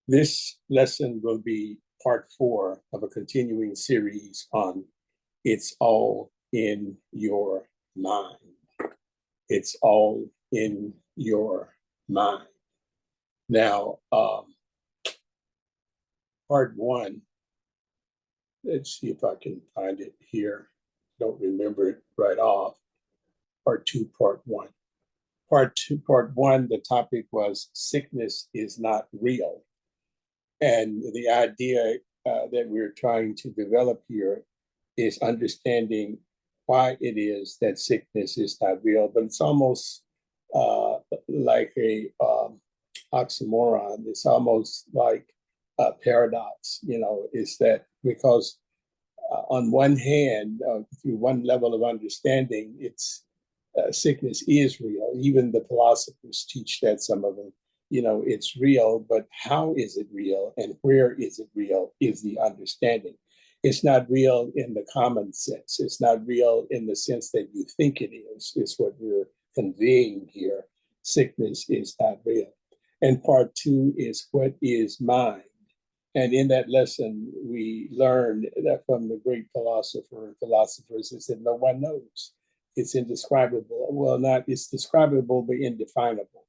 This lesson will be part 4 of a continuing series on It's All in Your Mind. It's all in your mind. Now, part 1, let's see if I can find it here. Don't remember it right off. Part 2, part 1. Part 1, the topic was sickness is not real. And the idea that we're trying to develop here is understanding why it is that sickness is not real, but it's almost like a oxymoron. It's almost like a paradox, is that because on one hand, through one level of understanding, it's sickness is real. Even the philosophers teach that, some of them. It's real, but how is it real and where is it real is the understanding. It's not real in the common sense. It's not real in the sense that you think it is what we're conveying here. Sickness is not real. And part 2 is what is mind. And in that lesson, we learned that from the great philosophers, is that no one knows. It's indescribable. Well, not it's describable, but indefinable,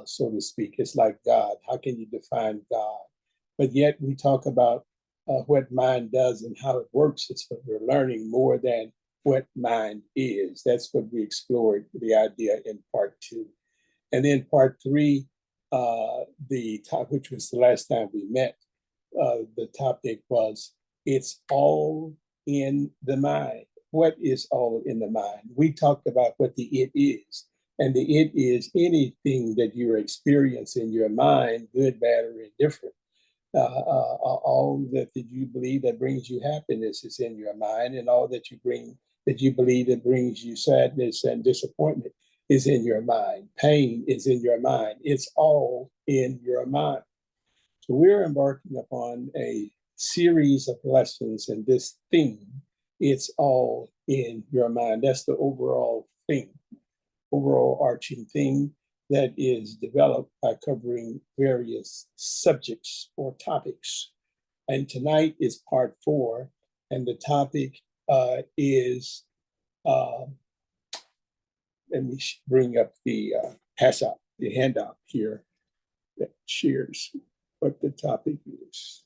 so to speak. It's like God. How can you define God? But yet we talk about what mind does and how it works. It's what we're learning more than what mind is. That's what we explored, the idea in part 2. And then part 3, which was the last time we met, the topic was it's all in the mind. What is all in the mind? We talked about what the it is. And the it is anything that you experience in your mind, good, bad, or indifferent. All that you believe that brings you happiness is in your mind, and all that you believe that brings you sadness and disappointment is in your mind. Pain is in your mind. It's all in your mind. So we're embarking upon a series of lessons in this theme. It's all in your mind. That's the overall thing, overall arching thing that is developed by covering various subjects or topics. And tonight is part 4, and the topic is, let me bring up the handout here that shares what the topic is.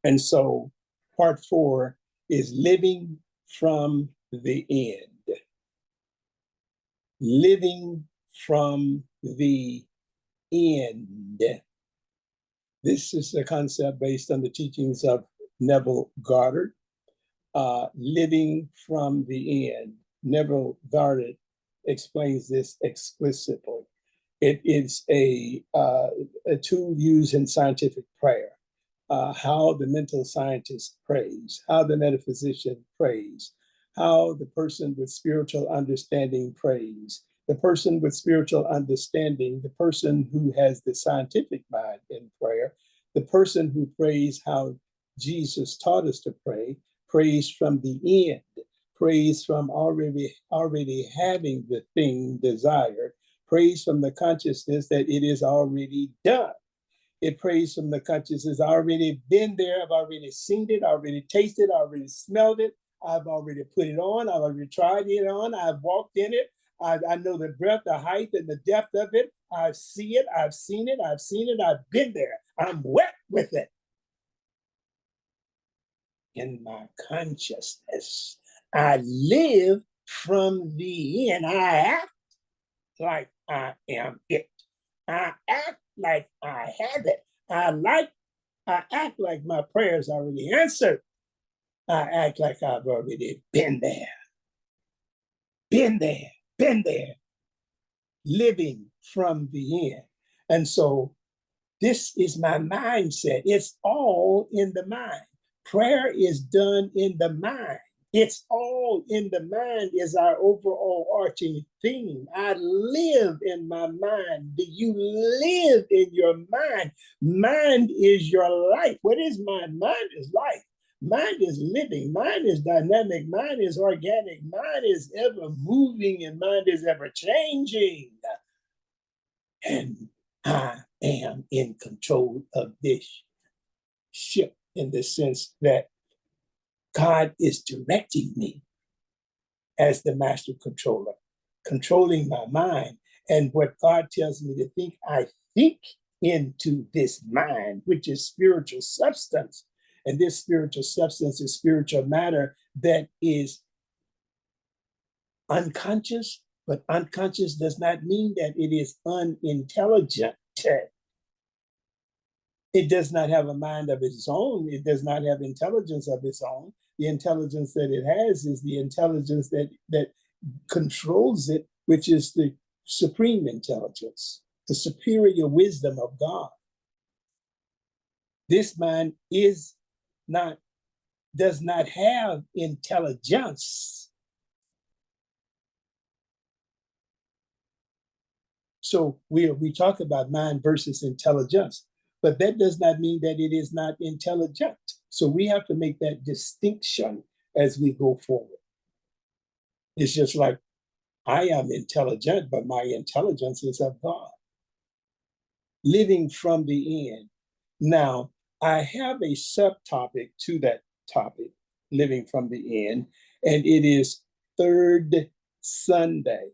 And so part 4 is living from the end. Living from the end. This is a concept based on the teachings of Neville Goddard. Living from the end. Neville Goddard explains this explicitly. It is a tool used in scientific prayer. How the mental scientist prays, how the metaphysician prays, how the person with spiritual understanding prays, the person with spiritual understanding, the person who has the scientific mind in prayer, the person who prays how Jesus taught us to pray, prays from the end, prays from already having the thing desired, prays from the consciousness that it is already done. It prays from the consciousness, I've already been there, I've already seen it, already tasted, already smelled it, I've already put it on, I've already tried it on, I've walked in it, I know the breadth, the height, and the depth of it. I see it, I've seen it, I've been there. I'm wet with it. In my consciousness, I live from the end. I act like I am it. I act like I have it. I act like my prayers are already answered. I act like I've already been there. Been there. Living from the end. And so this is my mindset. It's all in the mind. Prayer is done in the mind. It's all in the mind is our overall arching theme. I live in my mind. Do you live in your mind? Mind is your life. What is mind? Mind is life. Mind is living. Mind is dynamic. Mind is organic. Mind is ever moving, and mind is ever changing. And I am in control of this ship in the sense that God is directing me as the master controller, controlling my mind. And what God tells me to think, I think into this mind, which is spiritual substance. And this spiritual substance is spiritual matter that is unconscious, but unconscious does not mean that it is unintelligent. It does not have a mind of its own. It does not have intelligence of its own. The intelligence that it has is the intelligence that controls it, which is the supreme intelligence, the superior wisdom of God. This mind does not have intelligence. So we talk about mind versus intelligence, but that does not mean that it is not intelligent. So we have to make that distinction as we go forward. It's just like I am intelligent, but my intelligence is of God. Living from the end. Now, I have a subtopic to that topic, living from the end, and it is third Sunday.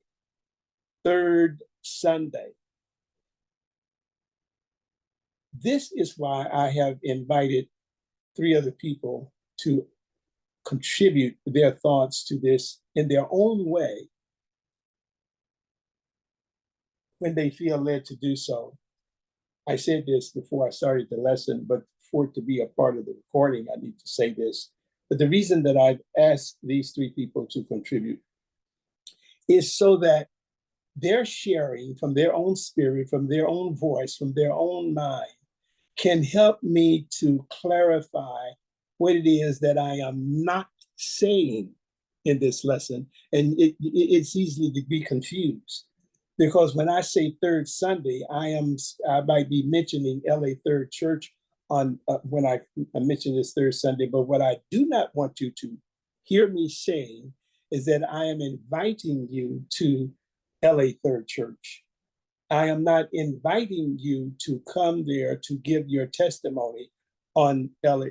Third Sunday. This is why I have invited 3 other people to contribute their thoughts to this in their own way when they feel led to do so. I said this before I started the lesson, but for it to be a part of the recording, I need to say this. But the reason that I've asked these 3 people to contribute is so that they're sharing from their own spirit, from their own voice, from their own mind, can help me to clarify what it is that I am not saying in this lesson. And it's easy to be confused. Because when I say third Sunday, I might be mentioning LA Third Church on when I mention this third Sunday. But what I do not want you to hear me saying is that I am inviting you to LA Third Church. I am not inviting you to come there to give your testimony on LA,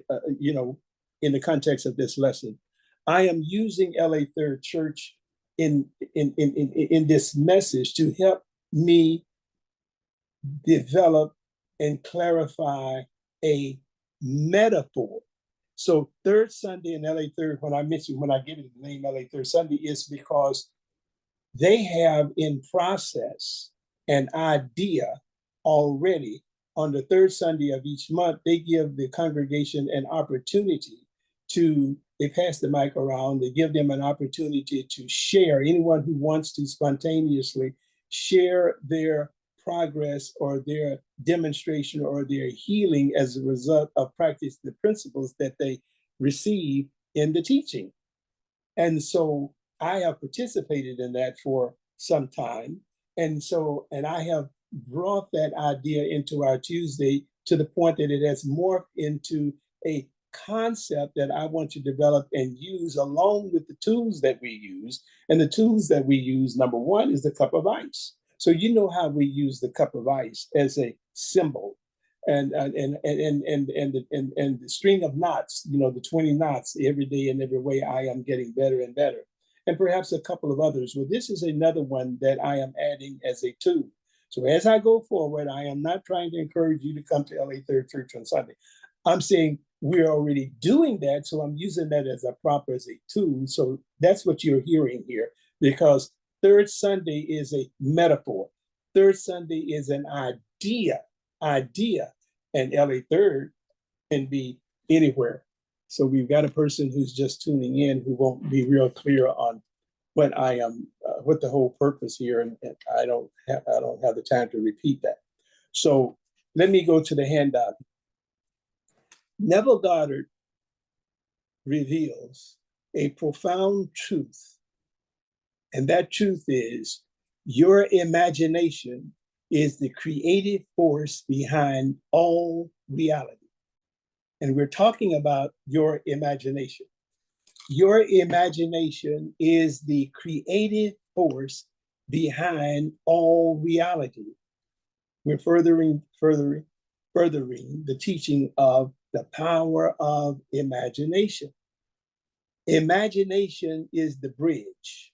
in the context of this lesson. I am using LA Third Church in this message to help me develop and clarify a metaphor. So third Sunday in LA Third, when I give it the name LA Third Sunday, is because they have in process an idea already. On the third Sunday of each month, they give the congregation an opportunity they pass the mic around, they give them an opportunity to share. Anyone who wants to spontaneously share their progress or their demonstration or their healing as a result of practice the principles that they receive in the teaching. And so I have participated in that for some time. And I have brought that idea into our Tuesday to the point that it has morphed into a concept that I want to develop and use along with the tools that we use. And the tools that we use, number one, is the cup of ice. So you know how we use the cup of ice as a symbol. And the string of knots, the 20 knots, every day and every way I am getting better and better. And perhaps a couple of others. Well, this is another one that I am adding as a tool. So as I go forward, I am not trying to encourage you to come to LA Third Church on Sunday. I'm saying we're already doing that, so I'm using that as a prop, as a tool. So that's what you're hearing here, because third Sunday is a metaphor. Third Sunday is an idea, and LA Third can be anywhere. So we've got a person who's just tuning in who won't be real clear on what what the whole purpose here, and I don't have the time to repeat that. So let me go to the handout. Neville Goddard reveals a profound truth, and that truth is your imagination is the creative force behind all reality. And we're talking about your imagination. Your imagination is the creative force behind all reality. We're furthering the teaching of the power of imagination. Imagination is the bridge.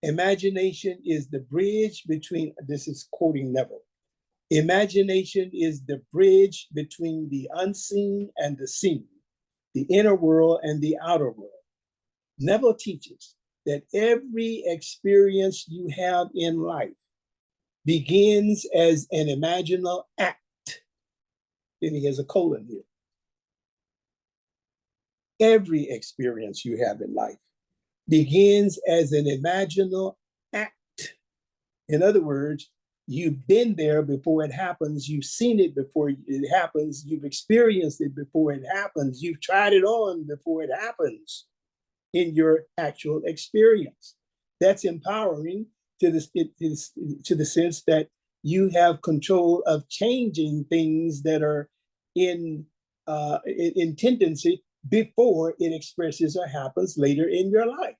Imagination is the bridge between, this is quoting Neville, imagination is the bridge between the unseen and the seen, the inner world and the outer world. Neville teaches that every experience you have in life begins as an imaginal act. Then he has a colon here. Every experience you have in life begins as an imaginal act. In other words, you've been there before it happens. You've seen it before it happens. You've experienced it before it happens. You've tried it on before it happens in your actual experience. That's empowering to the sense that you have control of changing things that are in tendency before it expresses or happens later in your life.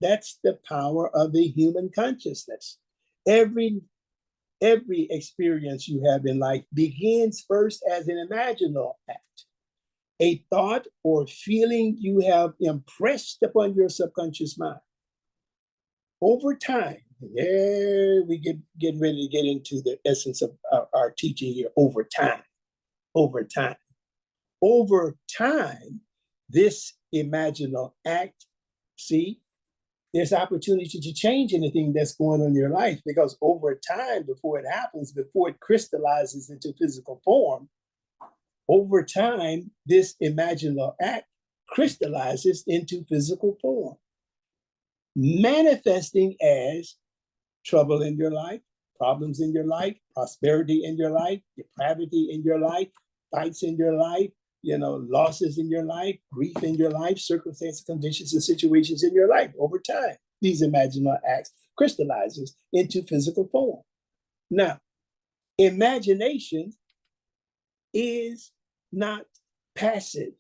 That's the power of the human consciousness. Every experience you have in life begins first as an imaginal act, a thought or feeling you have impressed upon your subconscious mind. Over time, there we get ready to get into the essence of our teaching here. Over time, this imaginal act, see, there's opportunity to change anything that's going on in your life, because over time, before it happens, before it crystallizes into physical form, over time, this imaginal act crystallizes into physical form, manifesting as trouble in your life, problems in your life, prosperity in your life, depravity in your life, fights in your life, losses in your life, grief in your life, circumstances, conditions, and situations in your life. Over time, these imaginal acts crystallizes into physical form. Now, imagination is not passive.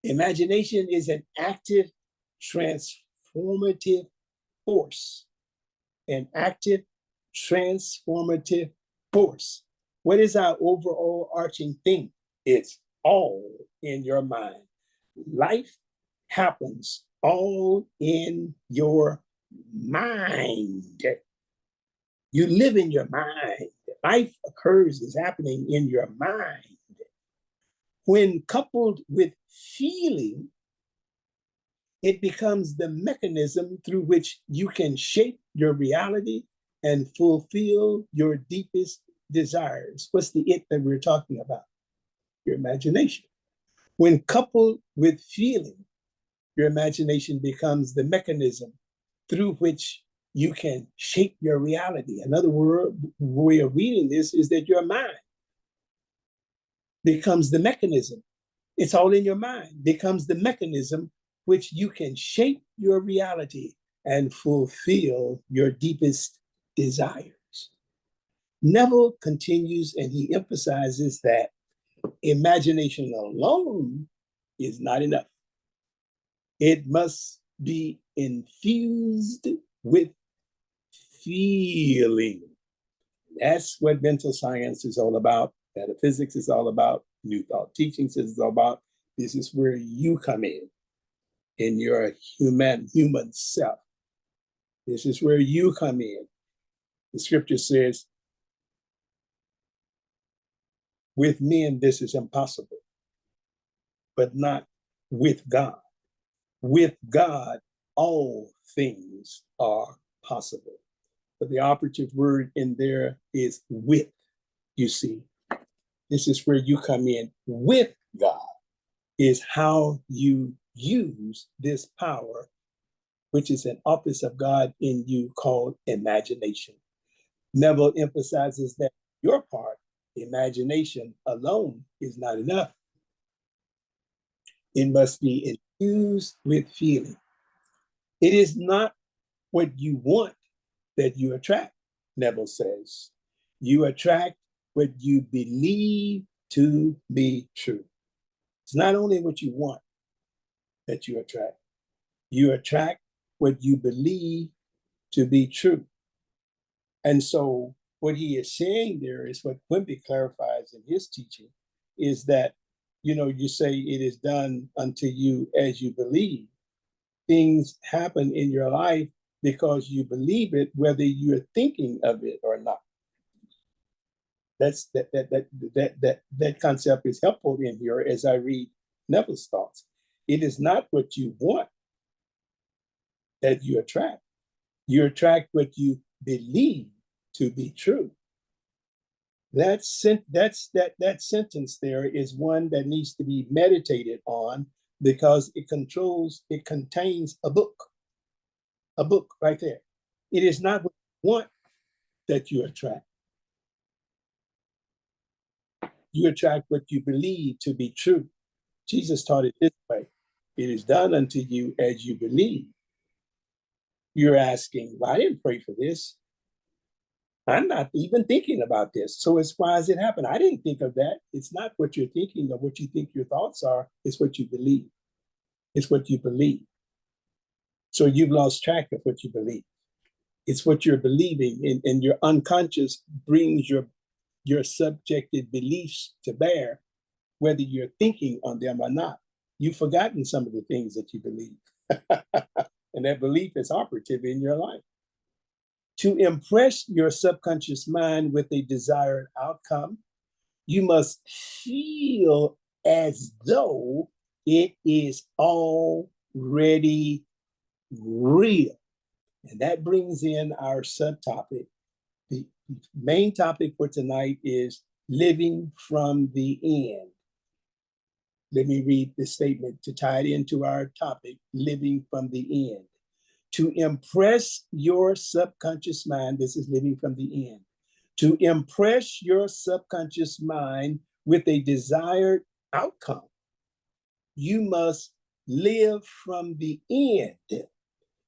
Imagination is an active, transformative force. An active, transformative force. What is our overall arching theme? It's all in your mind. Life happens all in your mind. You live in your mind. Life is happening in your mind. When coupled with feeling, it becomes the mechanism through which you can shape your reality and fulfill your deepest desires. What's the it that we're talking about? Your imagination. When coupled with feeling, your imagination becomes the mechanism through which you can shape your reality. Another way of reading this is that your mind becomes the mechanism. It's all in your mind, becomes the mechanism which you can shape your reality and fulfill your deepest desires. Neville continues, and he emphasizes that imagination alone is not enough. It must be infused with feeling. That's what mental science is all about. Metaphysics is all about. New thought teachings is all about. This is where you come in your human self. This is where you come in. The scripture says, with men this is impossible, but not with God. With God, all things are possible. But the operative word in there is with, you see. This is where you come in with God, is how you use this power, which is an office of God in you called imagination. Neville emphasizes that your part, imagination alone, is not enough. It must be infused with feeling. It is not what you want that you attract, Neville says. You attract what you believe to be true. It's not only what you want that you attract what you believe to be true. And so what he is saying there is what Quimby clarifies in his teaching is that, you say it is done unto you as you believe. Things happen in your life because you believe it, whether you're thinking of it or not. That concept is helpful in here as I read Neville's thoughts. It is not what you want that you attract. You attract what you believe to be true. That sentence there is one that needs to be meditated on because it contains a book right there. It is not what you want that you attract. You attract what you believe to be true. Jesus taught it this way. It is done unto you as you believe. You're asking, well, I didn't pray for this. I'm not even thinking about this. So as why does it happen? I didn't think of that. It's not what you're thinking or what you think your thoughts are. It's what you believe. It's what you believe. So you've lost track of what you believe. It's what you're believing, and your unconscious brings your subjective beliefs to bear, whether you're thinking on them or not. You've forgotten some of the things that you believe. And that belief is operative in your life. To impress your subconscious mind with a desired outcome, you must feel as though it is already real. And that brings in our subtopic. The main topic for tonight is living from the end. Let me read the statement to tie it into our topic, living from the end. To impress your subconscious mind, this is living from the end. To impress your subconscious mind with a desired outcome, you must live from the end.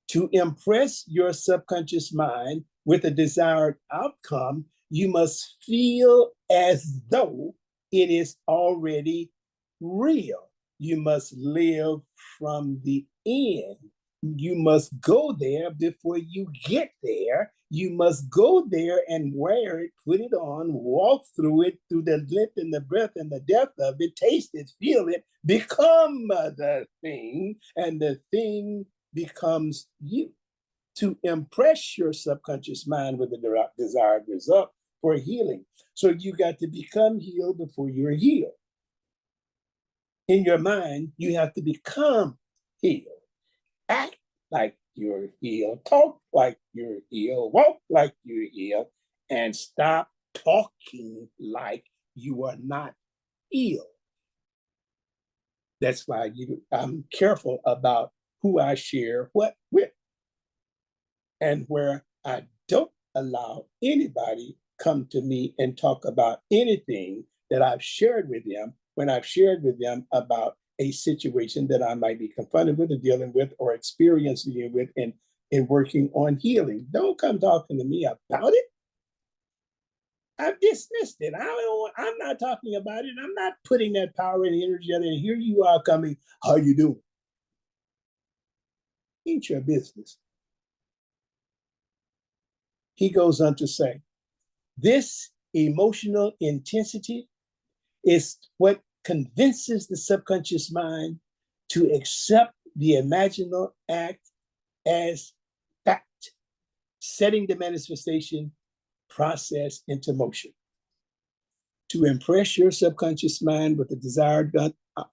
To impress your subconscious mind with a desired outcome, you must feel as though it is already real. You must live from the end. You must go there before you get there. You must go there and wear it, put it on, walk through it, through the length and the breadth and the depth of it, taste it, feel it, become the thing, and the thing becomes you. To impress your subconscious mind with the desired result for healing. So you got to become healed before you're healed. In your mind, you have to become healed. Act like you're healed, talk like you're healed, walk like you're healed, and stop talking like you are not healed. That's why I'm careful about who I share what with, and where I don't allow anybody come to me and talk about anything that I've shared with them when I've shared with them about a situation that I might be confronted with or dealing with or experiencing it with and working on healing. Don't come talking to me about it. I've dismissed it. I'm not talking about it. I'm not putting that power and energy out there. And here you are coming, how you doing? Ain't your business. He goes on to say, this emotional intensity is what convinces the subconscious mind to accept the imaginal act as fact, setting the manifestation process into motion. To impress your subconscious mind with the desired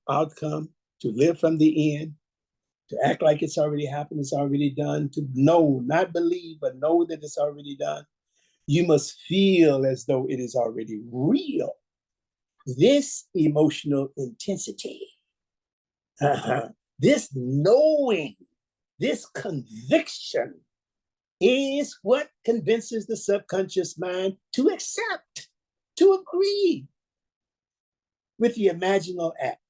outcome, to live from the end, to act like it's already happened, it's already done, to know, not believe, but know that it's already done. You must feel as though it is already real. This emotional intensity, this knowing, this conviction is what convinces the subconscious mind to accept, to agree with the imaginal act,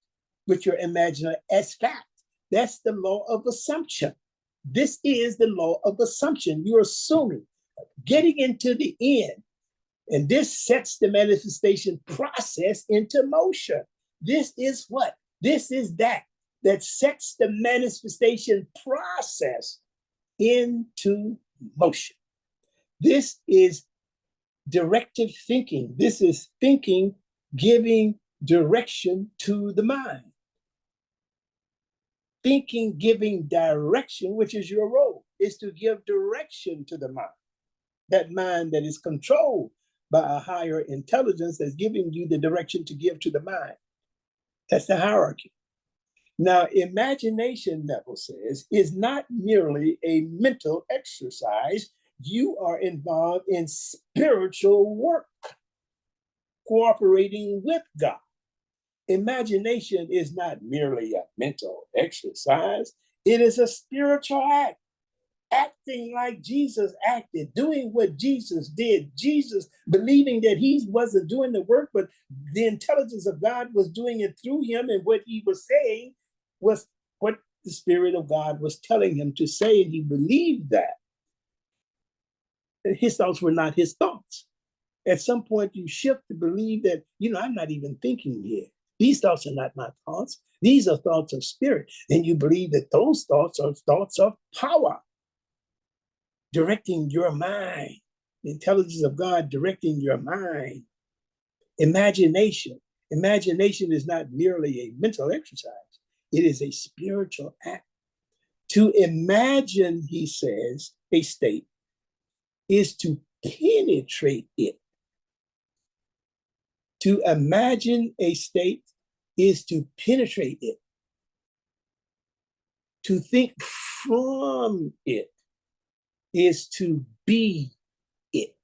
with your imaginal as fact. That's the law of assumption. This is the law of assumption. You're assuming, getting into the end. And this sets the manifestation process into motion. This is what? This is that sets the manifestation process into motion. This is directive thinking. This is thinking giving direction to the mind. Thinking giving direction, which is your role, is to give direction to the mind. That mind that is controlled by a higher intelligence that's giving you the direction to give to the mind. That's the hierarchy. Now, imagination, Neville says, is not merely a mental exercise. You are involved in spiritual work, cooperating with God. Imagination is not merely a mental exercise. It is a spiritual act, acting like Jesus acted, doing what Jesus did. Jesus believing that he wasn't doing the work, but the intelligence of God was doing it through him. And what he was saying was what the Spirit of God was telling him to say. And he believed that. His thoughts were not his thoughts. At some point, you shift to believe that, I'm not even thinking here. These thoughts are not my thoughts. These are thoughts of spirit. And you believe that those thoughts are thoughts of power, directing your mind. The intelligence of God directing your mind. Imagination. Imagination is not merely a mental exercise. It is a spiritual act. To imagine, he says, a state is to penetrate it. To imagine a state is to penetrate it. To think from it is to be it.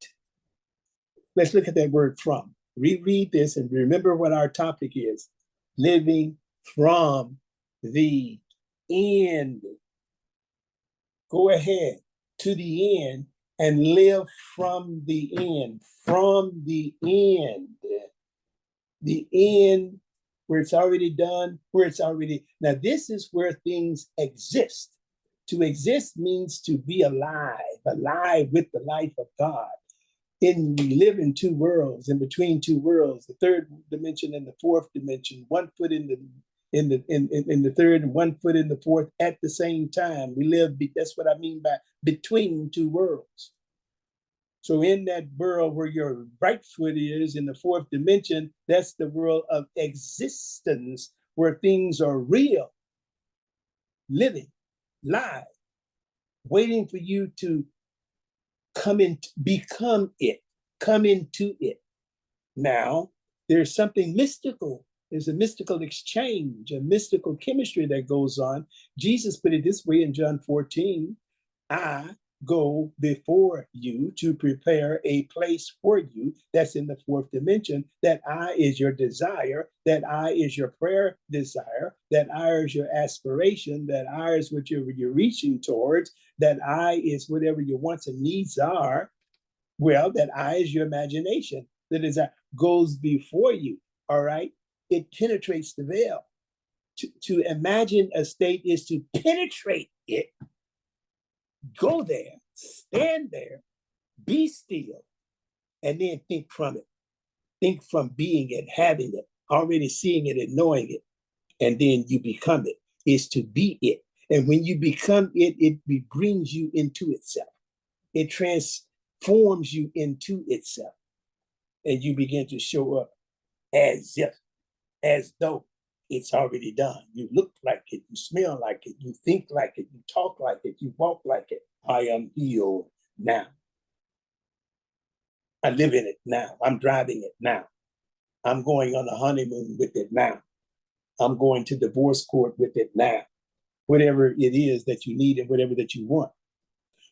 Let's look at that word from. Reread this and remember what our topic is. Living from the end. Go ahead to the end and live from the end. From the end. The end where it's already done, where it's already. Now, this is where things exist. To exist means to be alive with the life of God. We live in two worlds, in between two worlds, the third dimension and the fourth dimension, 1 foot in the third and 1 foot in the fourth at the same time. We live, that's what I mean by between two worlds. So in that world where your right foot is in the fourth dimension, that's the world of existence where things are real, living, live, waiting for you to become it, come into it. Now, there's something mystical. There's a mystical exchange, a mystical chemistry that goes on. Jesus put it this way in John 14, I go before you to prepare a place for you. That's in the fourth dimension. That I is your desire. That I is your prayer desire. That I is your aspiration. That I is what you're reaching towards. That I is whatever your wants and needs are. Well, that I is your imagination. The desire goes before you. All right. It penetrates the veil. To imagine a state is to penetrate it. Go there, stand there, be still, and then think from it. Think from being it, having it, already seeing it and knowing it, and then you become it. Is to be it. And when you become it, it brings you into itself. It transforms you into itself. And you begin to show up as though it's already done. You look like it, you smell like it, you think like it, you talk like it, you walk like it. I am healed now. I live in it now. I'm driving it now. I'm going on a honeymoon with it now. I'm going to divorce court with it now. Whatever it is that you need and whatever that you want.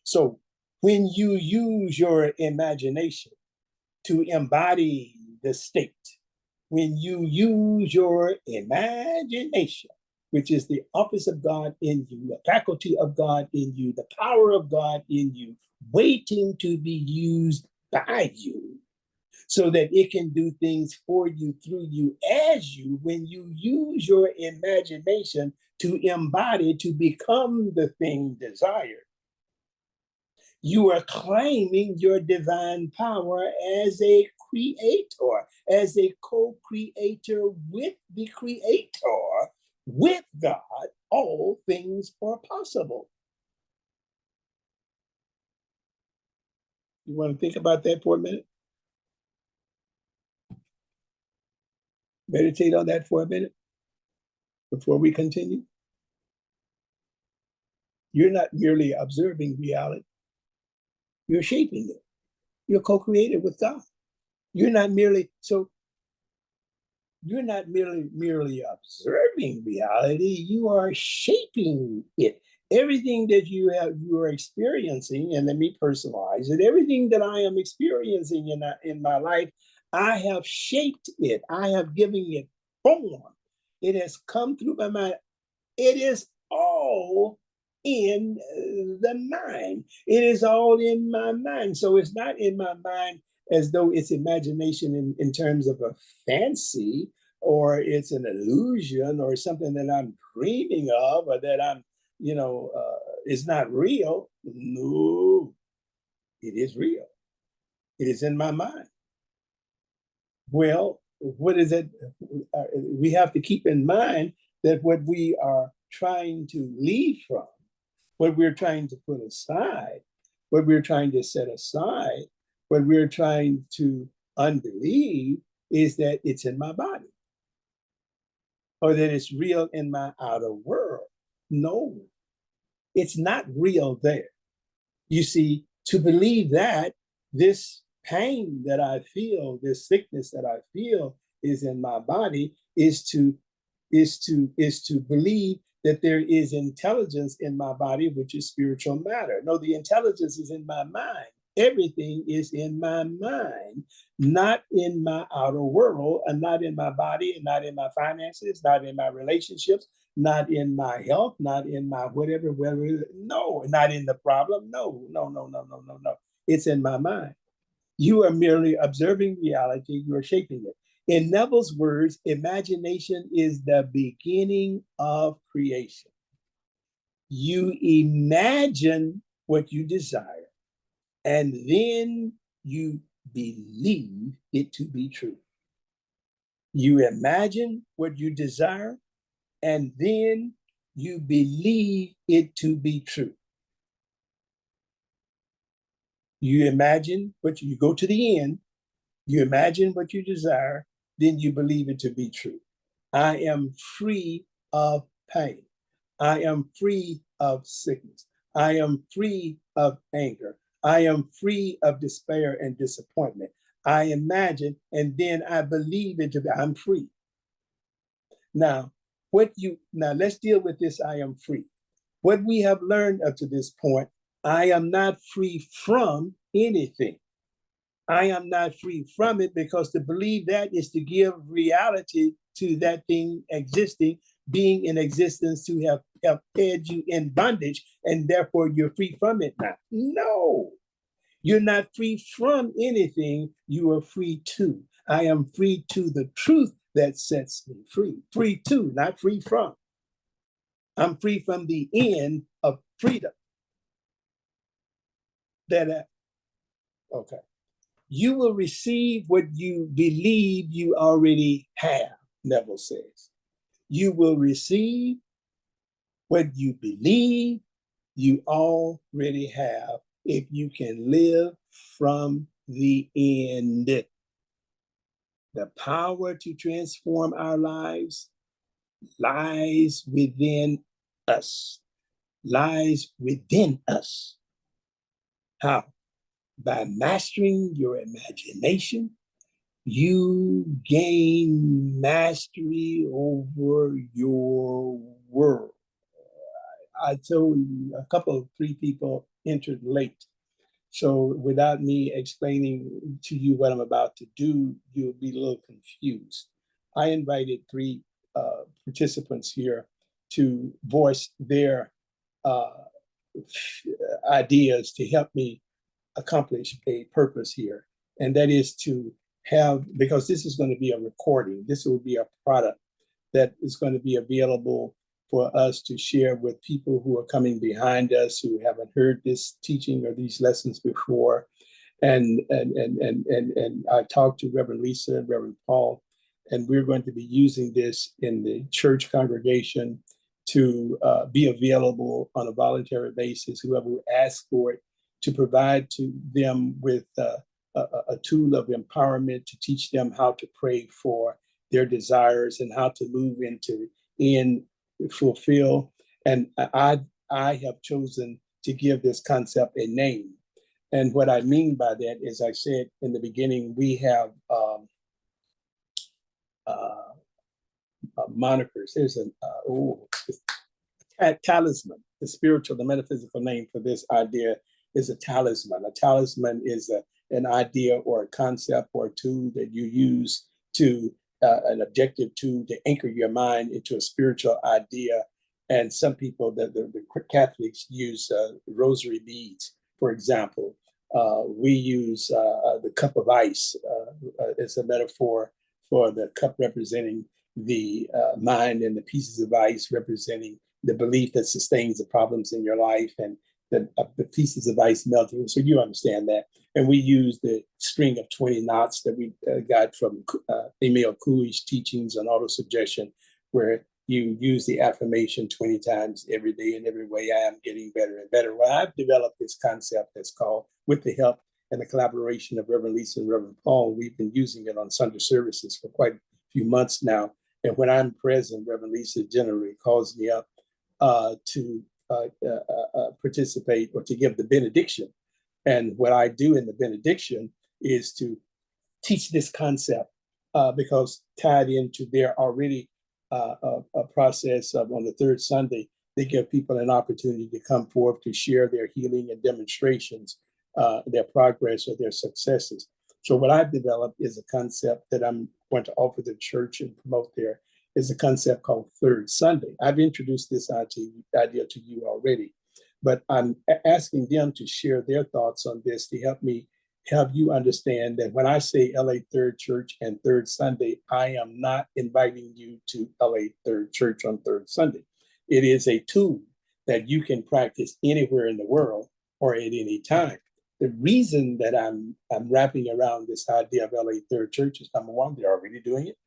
So when you use your imagination to embody the state, when you use your imagination, which is the office of God in you, the faculty of God in you, the power of God in you, waiting to be used by you so that it can do things for you, through you, as you, when you use your imagination to embody, to become the thing desired. You are claiming your divine power as a creator, as a co-creator with the creator. With God, all things are possible. You want to think about that for a minute? meditate on that for a minute before we continue. You're not merely observing reality, you're shaping it. You're co-created with God. You're not merely merely observing reality, you are shaping it. Everything that you are experiencing, and let me personalize it, everything that I am experiencing in my life, I have shaped it. I have given it form. It has come through my mind. It is all in the mind. It is all in my mind. So it's not in my mind as though it's imagination in terms of a fancy, or it's an illusion, or something that I'm dreaming of, or that I'm, is not real. No, it is real. It is in my mind. Well, what is it? We have to keep in mind that what we are trying to leave from, what we're trying to put aside, what we're trying to set aside, what we're trying to unbelieve is that it's in my body, or that it's real in my outer world. No, it's not real there. You see, to believe that this pain that I feel, this sickness that I feel is in my body, is to believe that there is intelligence in my body, which is spiritual matter. No, the intelligence is in my mind. Everything is in my mind, not in my outer world, and not in my body, and not in my finances, not in my relationships, not in my health, not in my whatever, no, not in the problem. No, no, no, no, no, no, no. It's in my mind. You are merely observing reality, you are shaping it. In Neville's words, imagination is the beginning of creation. You imagine what you desire, and then you believe it to be true. You imagine what you desire, and then you believe it to be true. You imagine you go to the end, you imagine what you desire, then you believe it to be true. I am free of pain. I am free of sickness. I am free of anger. I am free of despair and disappointment. I imagine, and then I believe it to be, I'm free. Now let's deal with this. I am free. What we have learned up to this point, I am not free from anything. I am not free from it, because to believe that is to give reality to that thing existing, being in existence, to have had you in bondage, and therefore you're free from it now. No, you're not free from anything. You are free to. I am free to the truth that sets me free. Free to, not free from. I'm free from the end of freedom. Okay. You will receive what you believe you already have, Neville says. You will receive what you believe you already have if you can live from the end. The power to transform our lives lies within us. Lies within us. How? By mastering your imagination, you gain mastery over your world. I told you three people entered late. So without me explaining to you what I'm about to do, you'll be a little confused. I invited three participants here to voice their ideas to help me accomplish a purpose here. And that is to have, because this is going to be a recording, this will be a product that is going to be available for us to share with people who are coming behind us, who haven't heard this teaching or these lessons before. And I talked to Reverend Lisa and Reverend Paul, and we're going to be using this in the church congregation to be available on a voluntary basis, whoever asks for it, to provide to them with a tool of empowerment to teach them how to pray for their desires and how to move into and fulfill. And I have chosen to give this concept a name. And what I mean by that is, I said in the beginning, we have monikers. There's a talisman. The spiritual, the metaphysical name for this idea is a talisman. A talisman is an idea or a concept or a tool that you use to an objective tool to anchor your mind into a spiritual idea. And some people, the Catholics, use rosary beads, for example. We use the cup of ice as a metaphor for the cup representing the mind, and the pieces of ice representing the belief that sustains the problems in your life, and the pieces of ice melting. So you understand that. And we use the string of 20 knots that we got from Emil Coué's teachings on autosuggestion, where you use the affirmation 20 times every day in every way. I am getting better and better. Well, I've developed this concept that's called, with the help and the collaboration of Reverend Lisa and Reverend Paul, we've been using it on Sunday services for quite a few months now. And when I'm present, Reverend Lisa generally calls me up to participate or to give the benediction. And what I do in the benediction is to teach this concept because tied into their already a process of, on the third Sunday, they give people an opportunity to come forth to share their healing and demonstrations, their progress or their successes. So what I've developed is a concept that I'm going to offer the church and promote there, is a concept called Third Sunday. I've introduced this idea to you already, but I'm asking them to share their thoughts on this to help you understand that when I say LA Third Church and Third Sunday, I am not inviting you to LA Third Church on Third Sunday. It is a tool that you can practice anywhere in the world or at any time. The reason that I'm wrapping around this idea of LA Third Church is, number one, they're already doing it.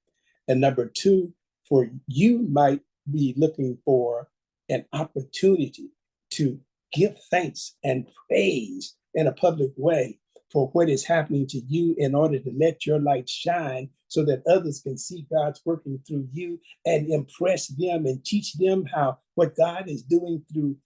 And number two, for you might be looking for an opportunity to give thanks and praise in a public way for what is happening to you, in order to let your light shine so that others can see God's working through you and impress them and teach them how what God is doing through,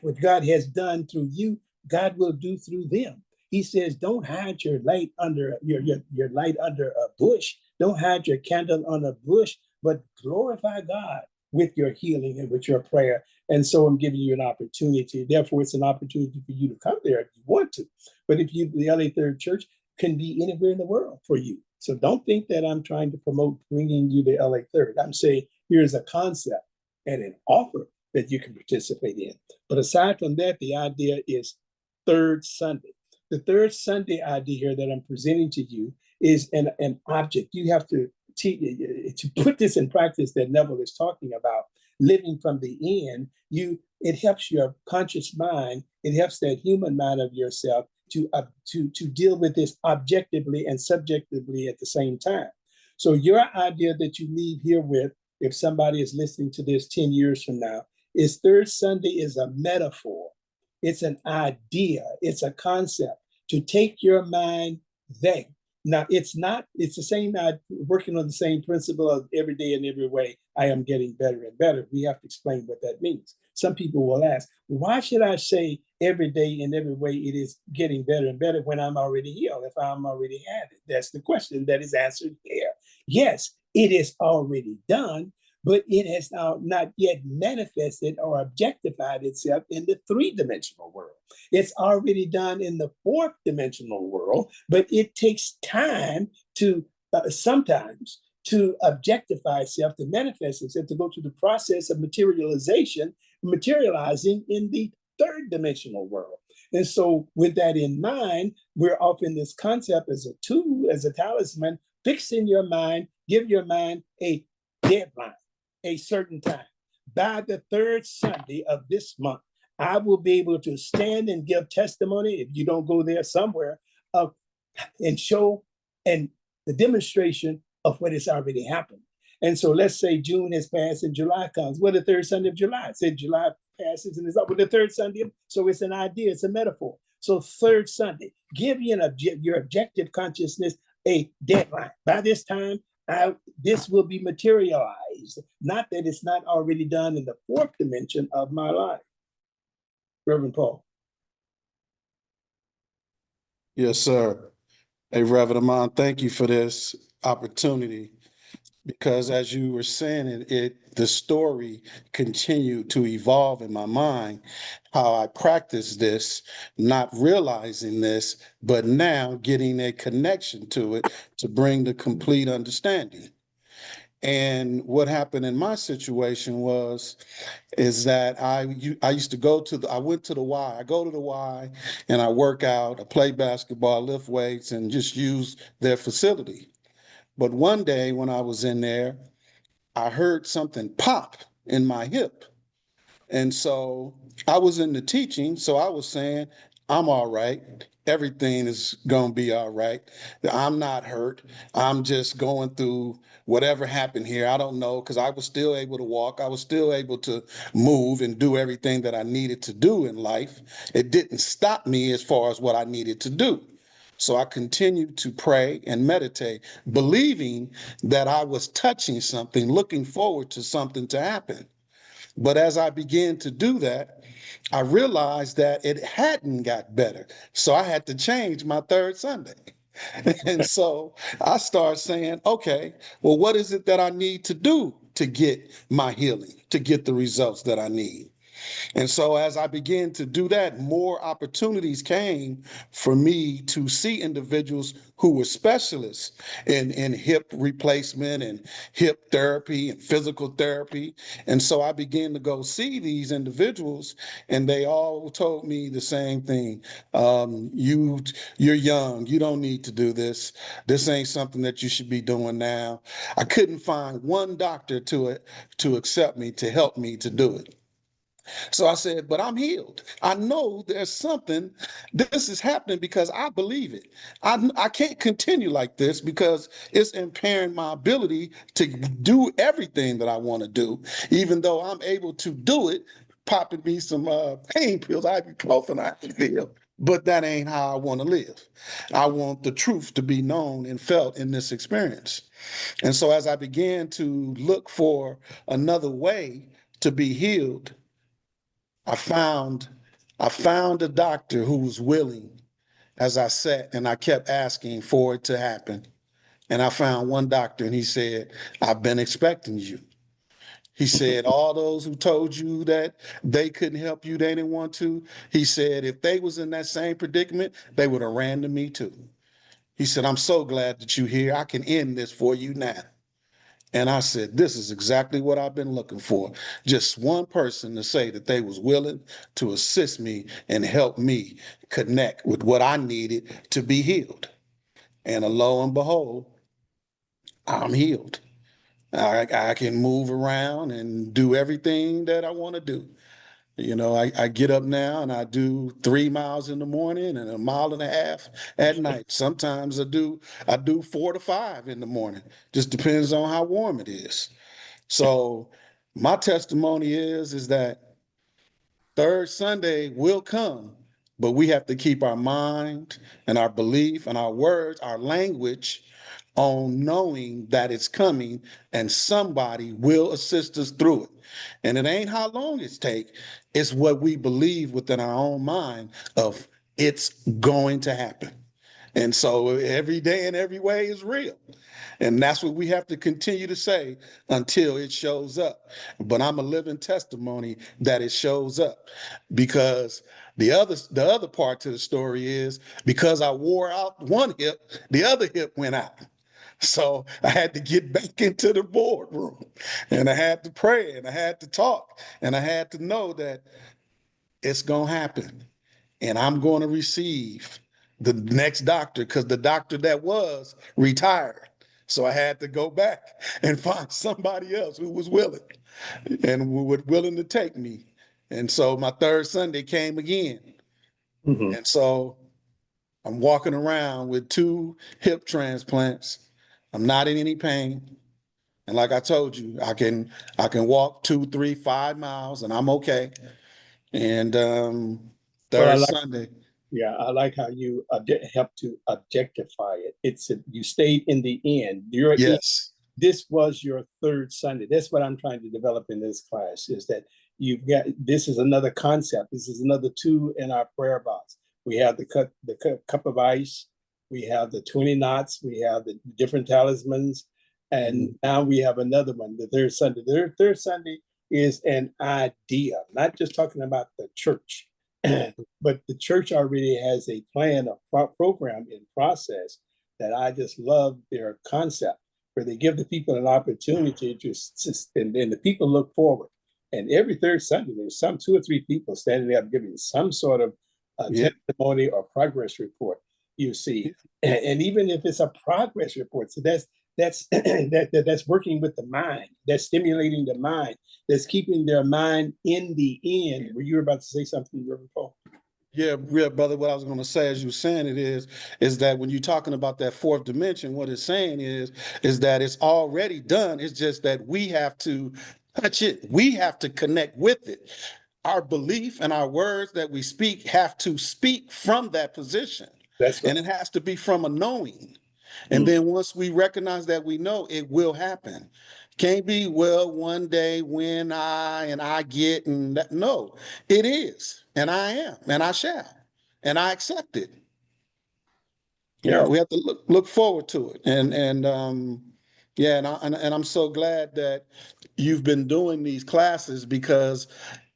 what God has done through you, God will do through them. He says, don't hide your light under your light under a bush. Don't hide your candle on a bush, but glorify God with your healing and with your prayer. And so I'm giving you an opportunity. Therefore, it's an opportunity for you to come there if you want to. But if you, the LA Third Church can be anywhere in the world for you. So don't think that I'm trying to promote bringing you to LA Third. I'm saying here's a concept and an offer that you can participate in. But aside from that, the idea is Third Sunday. The Third Sunday idea here that I'm presenting to you is an object. You have to put this in practice that Neville is talking about, living from the end. It helps your conscious mind, it helps that human mind of yourself to deal with this objectively and subjectively at the same time. So your idea that you leave here with, if somebody is listening to this 10 years from now, is Third Sunday is a metaphor. It's an idea, it's a concept to take your mind there. Now, it's the same, working on the same principle of every day in every way, I am getting better and better. We have to explain what that means. Some people will ask, why should I say every day in every way it is getting better and better when I'm already healed, if I'm already had it? That's the question that is answered here. Yes, it is already done, but it has now not yet manifested or objectified itself in the three-dimensional world. It's already done in the fourth-dimensional world, but it takes time to sometimes to objectify itself, to manifest itself, to go through the process of materializing in the third-dimensional world. And so with that in mind, we're offering this concept as a tool, as a talisman, fix in your mind, give your mind a deadline, a certain time. By the third Sunday of this month, I will be able to stand and give testimony, if you don't go there somewhere, and show and the demonstration of what has already happened. And so let's say June has passed and July comes. Well, the third Sunday of July. Say July passes and it's up with the third Sunday. So it's an idea, it's a metaphor. So third Sunday, give you your objective consciousness a deadline. By this time, This will be materialized. Not that it's not already done in the fourth dimension of my life. Reverend Paul. Yes, sir. Hey, Reverend Amon, thank you for this opportunity because as you were saying the story continued to evolve in my mind, how I practiced this, not realizing this, but now getting a connection to it to bring the complete understanding. And what happened in my situation is that I used to go to I went to the Y. I go to the Y and I work out, I play basketball, lift weights, and just use their facility. But one day when I was in there, I heard something pop in my hip. And so I was in the teaching, so I was saying, I'm all right. Everything is going to be all right. I'm not hurt. I'm just going through whatever happened here. I don't know, because I was still able to walk. I was still able to move and do everything that I needed to do in life. It didn't stop me as far as what I needed to do. So I continued to pray and meditate, believing that I was touching something, looking forward to something to happen. But as I began to do that, I realized that it hadn't got better. So I had to change my third Sunday. And so I started saying, okay, well, what is it that I need to do to get my healing, to get the results that I need? And so as I began to do that, more opportunities came for me to see individuals who were specialists in hip replacement and hip therapy and physical therapy. And so I began to go see these individuals, and they all told me the same thing. You're young. You don't need to do this. This ain't something that you should be doing now. I couldn't find one doctor to accept me, to help me to do it. So I said, but I'm healed. I know there's something. This is happening because I believe it. I can't continue like this because it's impairing my ability to do everything that I want to do, even though I'm able to do it, popping me some pain pills, ibuprofen, I feel. But that ain't how I want to live. I want the truth to be known and felt in this experience. And so as I began to look for another way to be healed, I found I found a doctor who was willing as I sat and I kept asking for it to happen. And I found one doctor and he said, I've been expecting you. He said, all those who told you that they couldn't help you, they didn't want to. He said, if they was in that same predicament, they would have ran to me too. He said, I'm so glad that you're here. I can end this for you now. And I said, this is exactly what I've been looking for. Just one person to say that they was willing to assist me and help me connect with what I needed to be healed. And lo and behold, I'm healed. I can move around and do everything that I want to do. You know, I get up now and I do 3 miles in the morning and a mile and a half at night. Sometimes I do 4 to 5 in the morning. Just depends on how warm it is. So my testimony is that third Sunday will come, but we have to keep our mind and our belief and our words, our language on knowing that it's coming and somebody will assist us through it. And it ain't how long it's take, it's what we believe within our own mind of it's going to happen. And so every day and every way is real. And that's what we have to continue to say until it shows up. But I'm a living testimony that it shows up because the other part to the story is because I wore out one hip, the other hip went out. So I had to get back into the boardroom and I had to pray and I had to talk and I had to know that it's going to happen and I'm going to receive the next doctor because the doctor that was retired. So I had to go back and find somebody else who was willing and who was willing to take me. And so my third Sunday came again. Mhm. And so I'm walking around with 2 hip transplants. I'm not in any pain. And like I told you, I can walk 2, 3, 5 miles and I'm okay. And Well, third Sunday, yeah, I like how you help to objectify it. You stayed in the end. You're in yes. this was your third Sunday. That's what I'm trying to develop in this class, is that you've got, this is another concept. This is another two in our prayer box. We have the cup of ice. We have the 20 knots. We have the different talismans. And now we have another one, the third Sunday. The third Sunday is an idea, not just talking about the church, but the church already has a plan, a program in process that I just love their concept, where they give the people an opportunity to, and the people look forward. And every third Sunday, there's some 2 or 3 people standing up giving some sort of testimony or progress report, you see. And even if it's a progress report, so that's working with the mind, that's stimulating the mind, that's keeping their mind in the end. Were you about to say something, Reverend Paul? Yeah, brother. What I was going to say, as you were saying it, is that when you're talking about that fourth dimension, what it's saying is that it's already done. It's just that we have to touch it. We have to connect with it. Our belief and our words that we speak have to speak from that position. That's right. And it has to be from a knowing. And then once we recognize that we know, it will happen. Can't be, well, one day when I get, and that. No, it is, and I am, and I shall, and I accept it. Yeah, we have to look forward to it, and yeah, and I'm so glad that you've been doing these classes, because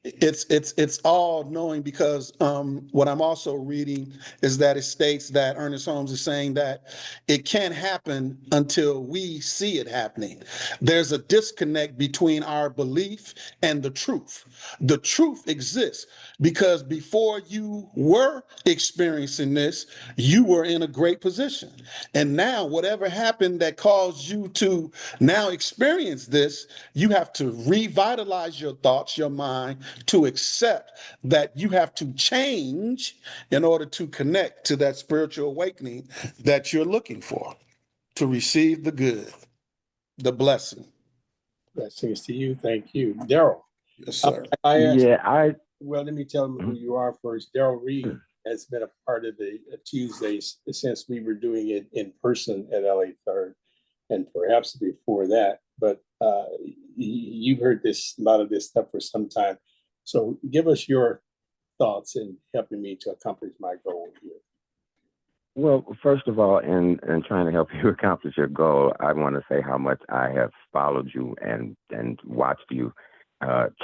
it's all knowing, because what I'm also reading is that it states that Ernest Holmes is saying that it can't happen until we see it happening. There's a disconnect between our belief and the truth. The truth exists because before you were experiencing this, you were in a great position. And now whatever happened that caused you to now experience this, you have to revitalize your thoughts, your mind, to accept that you have to change in order to connect to that spiritual awakening that you're looking for, to receive the good, the blessing. Blessings to you. Thank you. Daryl. Yes, sir. Well, let me tell them who you are first. Daryl Reed has been a part of the Tuesdays since we were doing it in person at LA Third, and perhaps before that. But you've heard a lot of this stuff for some time. So give us your thoughts in helping me to accomplish my goal here. Well, first of all, in trying to help you accomplish your goal, I want to say how much I have followed you and watched you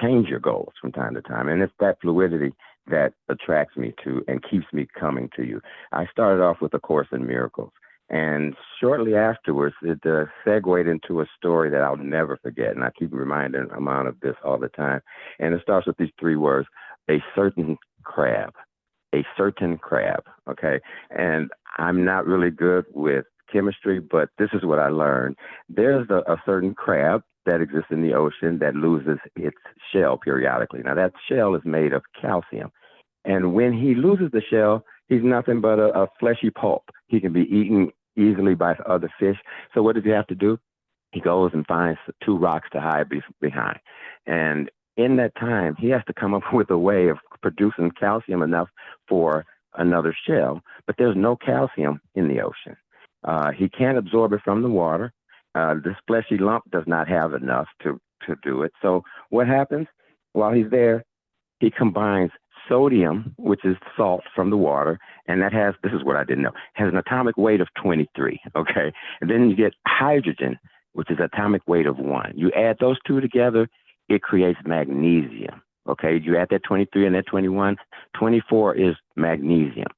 change your goals from time to time. And it's that fluidity that attracts me to and keeps me coming to you. I started off with A Course in Miracles. And shortly afterwards, it segued into a story that I'll never forget. And I keep reminding Amon of this all the time. And it starts with these 3 words: a certain crab. A certain crab. Okay. And I'm not really good with chemistry, but this is what I learned. There's a certain crab that exists in the ocean that loses its shell periodically. Now, that shell is made of calcium. And when he loses the shell, he's nothing but a fleshy pulp. He can be eaten easily by other fish. So what does he have to do? He goes and finds 2 rocks to hide behind. And in that time, he has to come up with a way of producing calcium enough for another shell. But there's no calcium in the ocean. He can't absorb it from the water. This fleshy lump does not have enough to do it. So what happens? While he's there, he combines sodium, which is salt from the water, and that has, this is what I didn't know, has an atomic weight of 23, okay? And then you get hydrogen, which is atomic weight of 1. You add those 2 together, it creates magnesium, okay? You add that 23 and that 21, 24 is magnesium.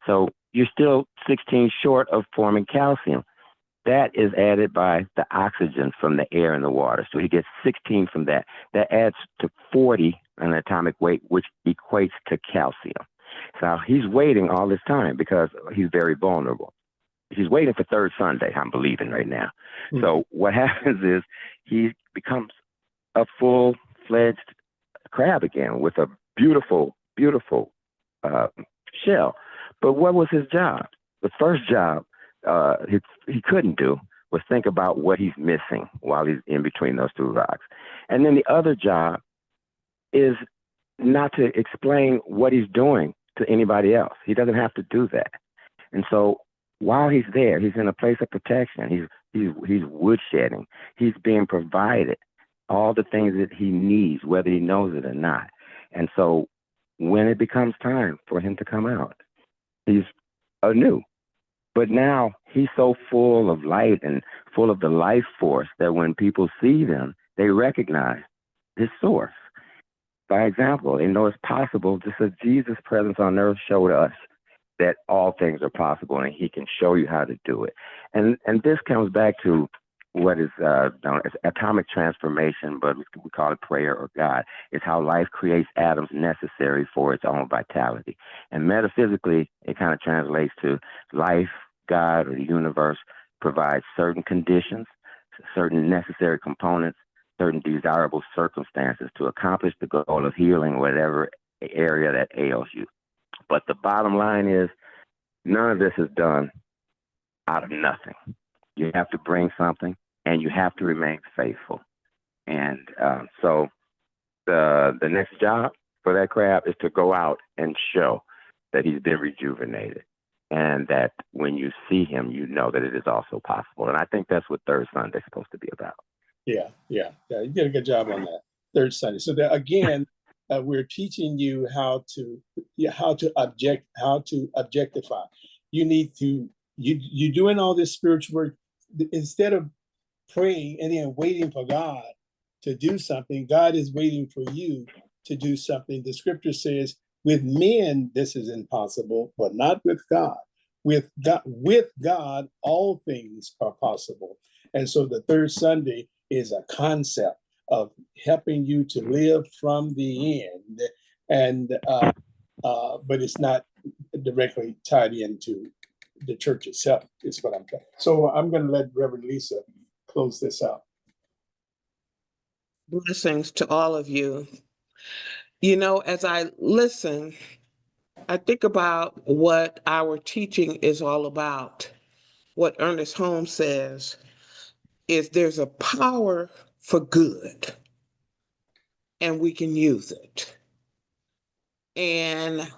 So you're still 16 short of forming calcium. That is added by the oxygen from the air and the water. So he gets 16 from that. That adds to 40 an atomic weight, which equates to calcium. So he's waiting all this time because he's very vulnerable. He's waiting for third Sunday, I'm believing right now. Mm-hmm. So what happens is he becomes a full-fledged crab again with a beautiful, beautiful shell. But what was his job? The first job he couldn't do was think about what he's missing while he's in between those 2 rocks. And then the other job is not to explain what he's doing to anybody else. He doesn't have to do that. And so while he's there, he's in a place of protection. He's He's woodshedding. He's being provided all the things that he needs, whether he knows it or not. And so when it becomes time for him to come out, he's anew. But now he's so full of light and full of the life force that when people see them, they recognize his source. By example, they know it's possible, just as Jesus' presence on earth showed us that all things are possible and he can show you how to do it. And this comes back to what is known as atomic transformation, but we call it prayer or God. It's how life creates atoms necessary for its own vitality. And metaphysically, it kind of translates to life, God, or the universe provides certain conditions, certain necessary components, certain desirable circumstances to accomplish the goal of healing whatever area that ails you. But the bottom line is, none of this is done out of nothing. You have to bring something, and you have to remain faithful. And so the next job for that crab is to go out and show that he's been rejuvenated, and that when you see him, you know that it is also possible. And I think that's what Third Sunday is supposed to be about. Yeah. You did a good job on that. Third Sunday. So that, again, we're teaching you how to objectify. You need to you're doing all this spiritual work instead of praying and then waiting for God to do something. God is waiting for you to do something. The scripture says, with men this is impossible, but not with God. With God, all things are possible. And so the third Sunday is a concept of helping you to live from the end, and but it's not directly tied into the church itself, is what I'm trying. So I'm going to let Reverend Lisa close this out. Blessings to all of you. You know, as I listen, I think about what our teaching is all about. What Ernest Holmes says is there's a power for good, and we can use it. And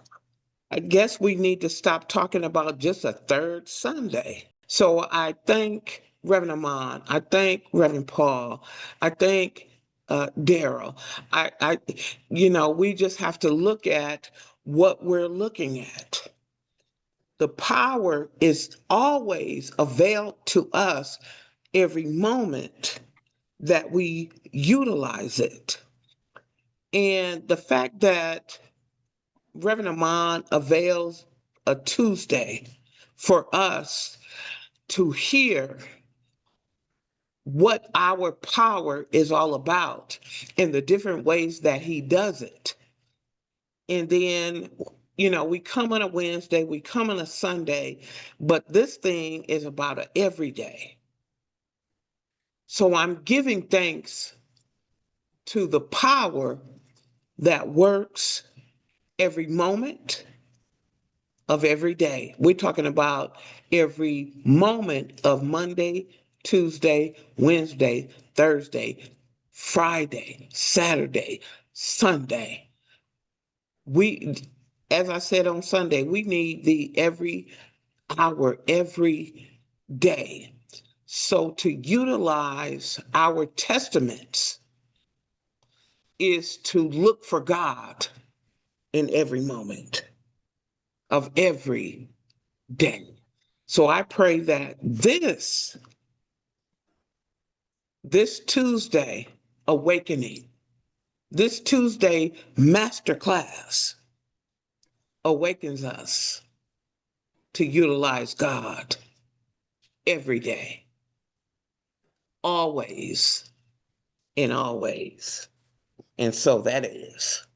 I guess we need to stop talking about just a third Sunday. So I thank Reverend Amon. I thank Reverend Paul. I thank Daryl. We just have to look at what we're looking at. The power is always available to us every moment that we utilize it. And the fact that Reverend Amon avails a Tuesday for us to hear what our power is all about in the different ways that he does it. And then, we come on a Wednesday, we come on a Sunday, but this thing is about an everyday. So I'm giving thanks to the power that works every moment of every day. We're talking about every moment of Monday, Tuesday, Wednesday, Thursday, Friday, Saturday, Sunday. As I said on Sunday, we need the every hour, every day. So to utilize our testaments is to look for God in every moment of every day. So I pray that this Tuesday awakening, this Tuesday masterclass awakens us to utilize God every day, always and always. And so that is.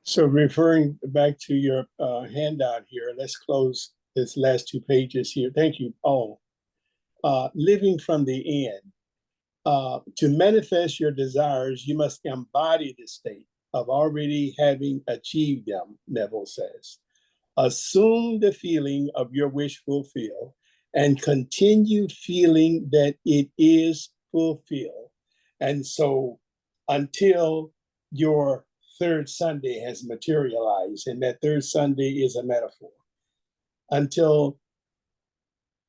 So referring back to your handout here, let's close this last 2 pages here. Thank you all. Living from the end. To manifest your desires, you must embody the state of already having achieved them, Neville says. Assume the feeling of your wish fulfilled and continue feeling that it is fulfilled. And so until your third Sunday has materialized, and that third Sunday is a metaphor, until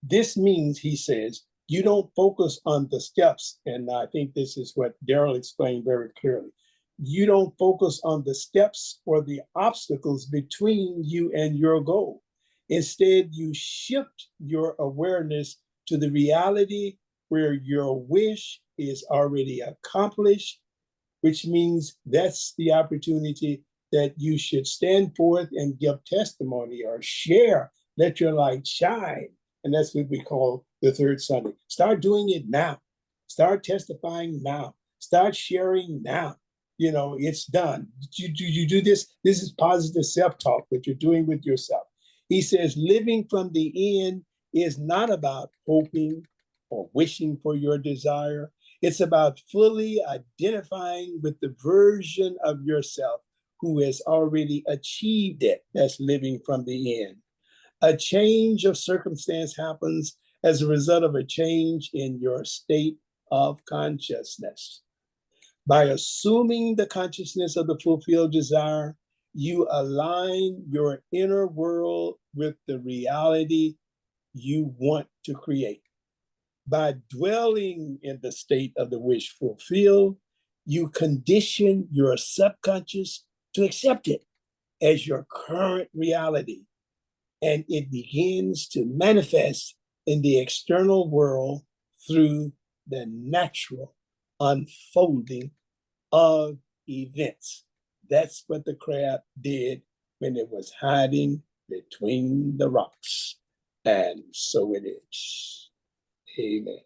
this means, he says, You don't focus on the steps. And I think this is what Daryl explained very clearly. You don't focus on the steps or the obstacles between you and your goal. Instead, you shift your awareness to the reality where your wish is already accomplished, which means that's the opportunity that you should stand forth and give testimony or share, let your light shine. And that's what we call the third Sunday. Start doing it now. Start testifying now. Start sharing now. You know, it's done. You do this. This is positive self-talk that you're doing with yourself. He says, living from the end is not about hoping or wishing for your desire. It's about fully identifying with the version of yourself who has already achieved it. That's living from the end. A change of circumstance happens as a result of a change in your state of consciousness. By assuming the consciousness of the fulfilled desire, you align your inner world with the reality you want to create. By dwelling in the state of the wish fulfilled, you condition your subconscious to accept it as your current reality, and it begins to manifest in the external world through the natural unfolding of events. That's what the crab did when it was hiding between the rocks. And so it is. Amen.